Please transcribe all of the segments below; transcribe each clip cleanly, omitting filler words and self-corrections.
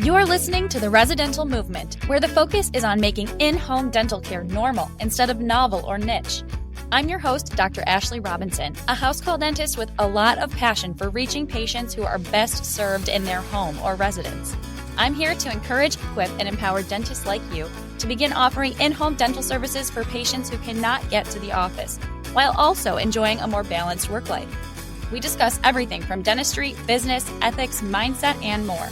You're listening to The Residential Movement, where the focus is on making in-home dental care normal instead of novel or niche. I'm your host, Dr. Ashley Robinson, a house call dentist with a lot of passion for reaching patients who are best served in their home or residence. I'm here to encourage, equip, and empower dentists like you to begin offering in-home dental services for patients who cannot get to the office, while also enjoying a more balanced work life. We discuss everything from dentistry, business, ethics, mindset, and more.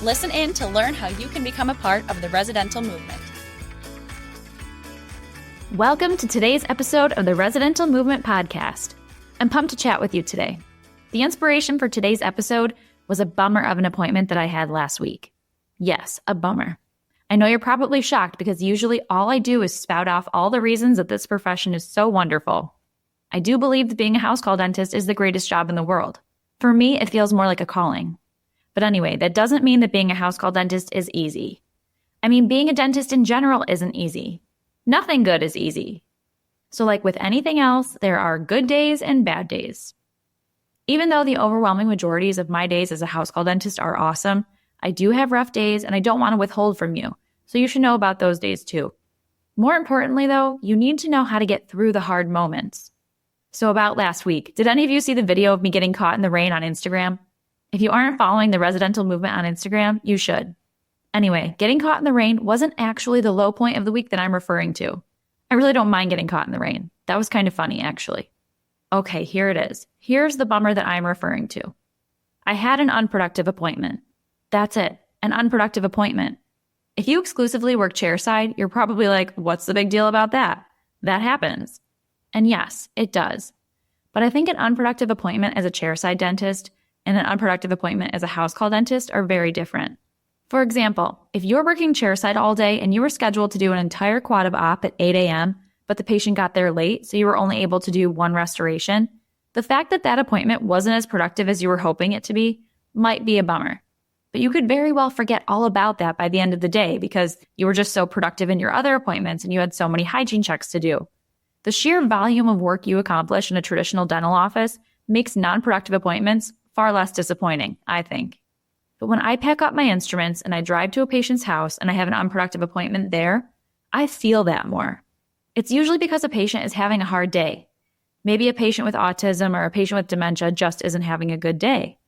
Listen in to learn how you can become a part of the residential movement. Welcome to today's episode of the Residential Movement Podcast. I'm pumped to chat with you today. The inspiration for today's episode was a bummer of an appointment that I had last week. Yes, a bummer. I know you're probably shocked because usually all I do is spout off all the reasons that this profession is so wonderful. I do believe that being a house call dentist is the greatest job in the world. For me, it feels more like a calling. But anyway, that doesn't mean that being a house call dentist is easy. I mean, being a dentist in general isn't easy. Nothing good is easy. So like with anything else, there are good days and bad days. Even though the overwhelming majorities of my days as a house call dentist are awesome, I do have rough days and I don't want to withhold from you. So you should know about those days too. More importantly though, you need to know how to get through the hard moments. So about last week, did any of you see the video of me getting caught in the rain on Instagram? If you aren't following the residential movement on Instagram, you should. Anyway, getting caught in the rain wasn't actually the low point of the week that I'm referring to. I really don't mind getting caught in the rain. That was kind of funny, actually. Okay, here it is. Here's the bummer that I'm referring to. I had an unproductive appointment. That's it, an unproductive appointment. If you exclusively work chairside, you're probably like, what's the big deal about that? That happens. And yes, it does. But I think an unproductive appointment as a chairside dentist and an unproductive appointment as a house call dentist are very different. For example, if you're working chairside all day and you were scheduled to do an entire quad of op at 8 a.m., but the patient got there late, so you were only able to do one restoration, the fact that that appointment wasn't as productive as you were hoping it to be might be a bummer. But you could very well forget all about that by the end of the day because you were just so productive in your other appointments and you had so many hygiene checks to do. The sheer volume of work you accomplish in a traditional dental office makes non-productive appointments far less disappointing, I think. But when I pack up my instruments and I drive to a patient's house and I have an unproductive appointment there, I feel that more. It's usually because a patient is having a hard day. Maybe a patient with autism or a patient with dementia just isn't having a good day.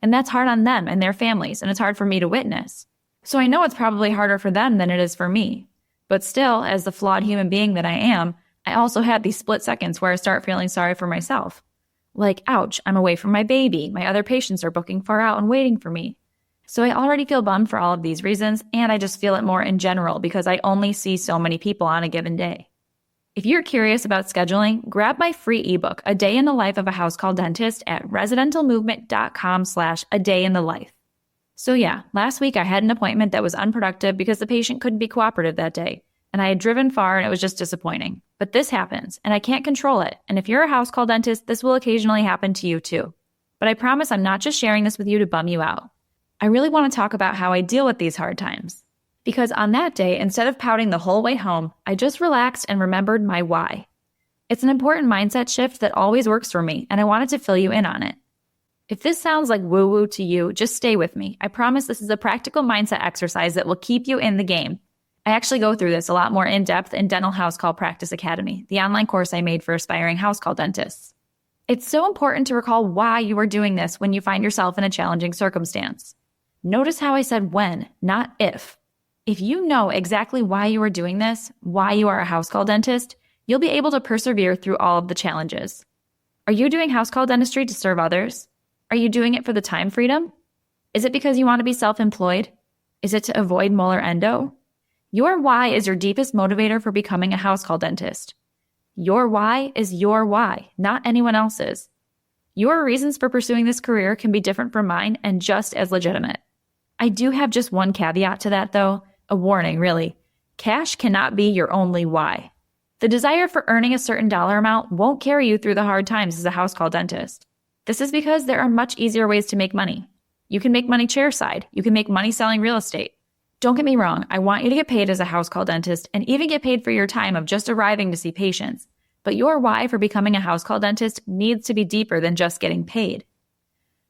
And that's hard on them and their families, and it's hard for me to witness. So I know it's probably harder for them than it is for me. But still, as the flawed human being that I am, I also had these split seconds where I start feeling sorry for myself. Like, ouch, I'm away from my baby. My other patients are booking far out and waiting for me. So I already feel bummed for all of these reasons, and I just feel it more in general because I only see so many people on a given day. If you're curious about scheduling, grab my free ebook, A Day in the Life of a House Call Dentist at residentialmovement.com/a-day-in-the-life. So yeah, last week I had an appointment that was unproductive because the patient couldn't be cooperative that day, and I had driven far and it was just disappointing. But this happens, and I can't control it. And if you're a house call dentist, this will occasionally happen to you too. But I promise I'm not just sharing this with you to bum you out. I really want to talk about how I deal with these hard times. Because on that day, instead of pouting the whole way home, I just relaxed and remembered my why. It's an important mindset shift that always works for me, and I wanted to fill you in on it. If this sounds like woo-woo to you, just stay with me. I promise this is a practical mindset exercise that will keep you in the game. I actually go through this a lot more in depth in Dental House Call Practice Academy, the online course I made for aspiring house call dentists. It's so important to recall why you are doing this when you find yourself in a challenging circumstance. Notice how I said when, not if. If you know exactly why you are doing this, why you are a house call dentist, you'll be able to persevere through all of the challenges. Are you doing house call dentistry to serve others? Are you doing it for the time freedom? Is it because you want to be self-employed? Is it to avoid molar endo? Your why is your deepest motivator for becoming a house call dentist. Your why is your why, not anyone else's. Your reasons for pursuing this career can be different from mine and just as legitimate. I do have just one caveat to that though, a warning really. Cash cannot be your only why. The desire for earning a certain dollar amount won't carry you through the hard times as a house call dentist. This is because there are much easier ways to make money. You can make money chairside. You can make money selling real estate. Don't get me wrong, I want you to get paid as a house call dentist and even get paid for your time of just arriving to see patients. But your why for becoming a house call dentist needs to be deeper than just getting paid.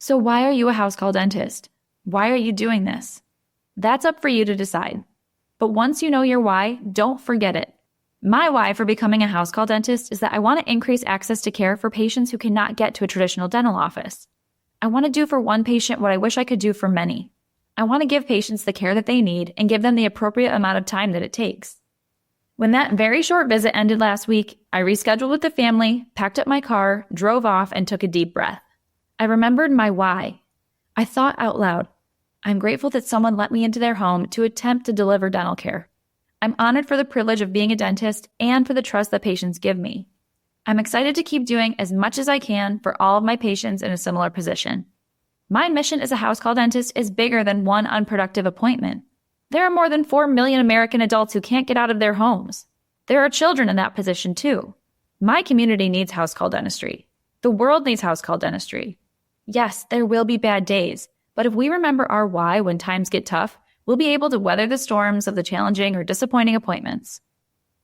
So why are you a house call dentist? Why are you doing this? That's up for you to decide. But once you know your why, don't forget it. My why for becoming a house call dentist is that I want to increase access to care for patients who cannot get to a traditional dental office. I want to do for one patient what I wish I could do for many. I want to give patients the care that they need and give them the appropriate amount of time that it takes. When that very short visit ended last week, I rescheduled with the family, packed up my car, drove off, and took a deep breath. I remembered my why. I thought out loud, I'm grateful that someone let me into their home to attempt to deliver dental care. I'm honored for the privilege of being a dentist and for the trust that patients give me. I'm excited to keep doing as much as I can for all of my patients in a similar position. My mission as a house call dentist is bigger than one unproductive appointment. There are more than 4 million American adults who can't get out of their homes. There are children in that position too. My community needs house call dentistry. The world needs house call dentistry. Yes, there will be bad days, but if we remember our why when times get tough, we'll be able to weather the storms of the challenging or disappointing appointments.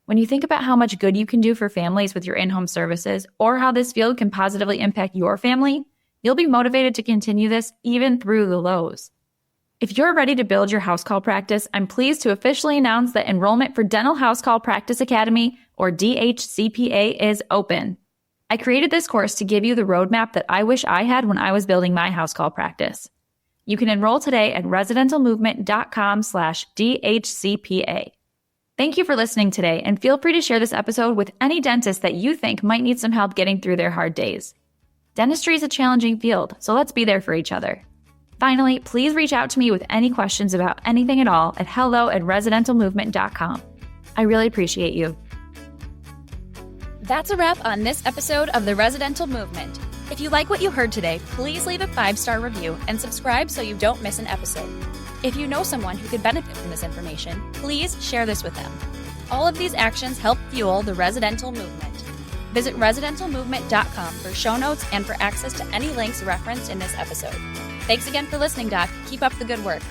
When you think about how much good you can do for families with your in-home services or how this field can positively impact your family, you'll be motivated to continue this even through the lows. If you're ready to build your house call practice, I'm pleased to officially announce that enrollment for Dental House Call Practice Academy, or DHCPA, is open. I created this course to give you the roadmap that I wish I had when I was building my house call practice. You can enroll today at residentialmovement.com/DHCPA. Thank you for listening today, and feel free to share this episode with any dentist that you think might need some help getting through their hard days. Dentistry is a challenging field, so let's be there for each other. Finally, please reach out to me with any questions about anything at all at hello@residentialmovement.com. I really appreciate you. That's a wrap on this episode of The Residential Movement. If you like what you heard today, please leave a 5-star review and subscribe so you don't miss an episode. If you know someone who could benefit from this information, please share this with them. All of these actions help fuel the residential movement. Visit residentialmovement.com for show notes and for access to any links referenced in this episode. Thanks again for listening, Doc. Keep up the good work.